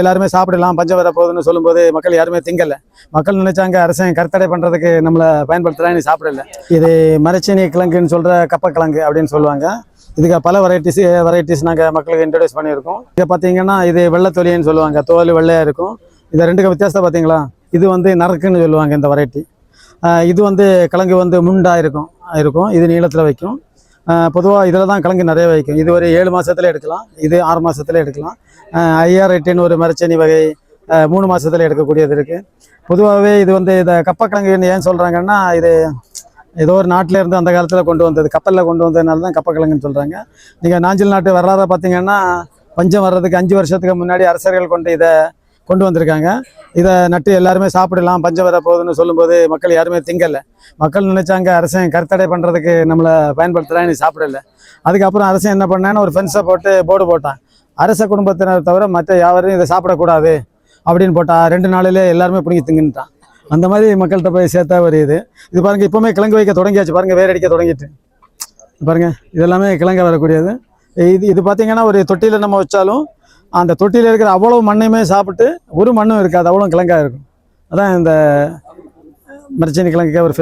எல்லாருமே சாப்பிடலாம் பஞ்சம் வர போகுதுன்னு சொல்லும்போது மக்கள் யாருமே திங்கல. மக்கள் நினைச்சாங்க அரசாங்கம் கருத்தடை பண்றதுக்கு நம்மளை பயன்படுத்துறாங்க, சாப்பிடல. இது மரச்சீனி கிழங்குன்னு சொல்ற கப்பக்கிழங்கு அப்படின்னு சொல்லுவாங்க. இதுக்கு பல வெரைட்டிஸ் நாங்கள் மக்களுக்கு இன்ட்ரடியூஸ் பண்ணியிருக்கோம். இங்கே பார்த்தீங்கன்னா இது வெள்ளைத்தொலின்னு சொல்லுவாங்க, தோல் வெள்ளையாக இருக்கும். இது ரெண்டுக்கு வித்தியாசம் பார்த்தீங்களா? இது வந்து நறுக்குன்னு சொல்லுவாங்க இந்த வெரைட்டி. இது வந்து கிழங்கு வந்து முண்டாக இருக்கும், இது நீளத்தில் வைக்கும். பொதுவாக இதில் தான் கிழங்கு நிறைய வைக்கும். இது ஒரு 7 மாதத்துல எடுக்கலாம், இது 6 மாதத்துல எடுக்கலாம். IR8 ஒரு மரச்சேனி வகை 3 மாதத்துல எடுக்கக்கூடியது இருக்குது. பொதுவாகவே இது வந்து இதை கப்பக்கிழங்குன்னு ஏன் சொல்கிறாங்கன்னா, இது ஏதோ ஒரு நாட்டில் இருந்து அந்த காலத்தில் கொண்டு வந்தது, கப்பலில் கொண்டு வந்ததுனால தான் கப்பக்கிழங்குன்னு சொல்கிறாங்க. நீங்கள் நாஞ்சில் நாட்டு வரலாறை பார்த்தீங்கன்னா, பஞ்சம் வர்றதுக்கு 5 வருஷத்துக்கு முன்னாடி அரசர்கள் இதை கொண்டு வந்திருக்காங்க. இதை நட்டு எல்லாருமே சாப்பிடலாம் பஞ்சம் வர போகுதுன்னு சொல்லும்போது மக்கள் யாருமே திங்கலை. மக்கள் நினைச்சாங்க அரசாங்கம் கருத்தடை பண்ணுறதுக்கு நம்மளை பயன்படுத்துகிறாங்க, சாப்பிடல. அதுக்கப்புறம் அரசன் என்ன பண்ணான்னு ஒரு ஃபென்ஸை போட்டு போர்டு போட்டான், அரச குடும்பத்தினர் தவிர மற்ற யாரும் இதை சாப்பிடக்கூடாது அப்படின்னு போட்டால் 2 நாளிலே எல்லாருமே பிடிங்கி திங்குன்ட்டான். அந்த மாதிரி மக்கள்கிட்ட போய் சேர்த்தா ஒரு இது பாருங்கள், இப்போவுமே கிழங்கு வைக்க தொடங்கியாச்சு பாருங்கள், வேர் அடிக்க தொடங்கிட்டு பாருங்கள். இதெல்லாமே கிழங்கு வரக்கூடியது. இது பார்த்தீங்கன்னா ஒரு தொட்டியில் நம்ம வச்சாலும் அந்த தொட்டியில் இருக்கிற அவ்வளோ மண்ணையுமே சாப்பிட்டு ஒரு மண்ணும் இருக்காது, அவ்வளோ கிழங்காக இருக்கும். அதான் இந்த மரச்சீனி கிழங்குக்கு ஒரு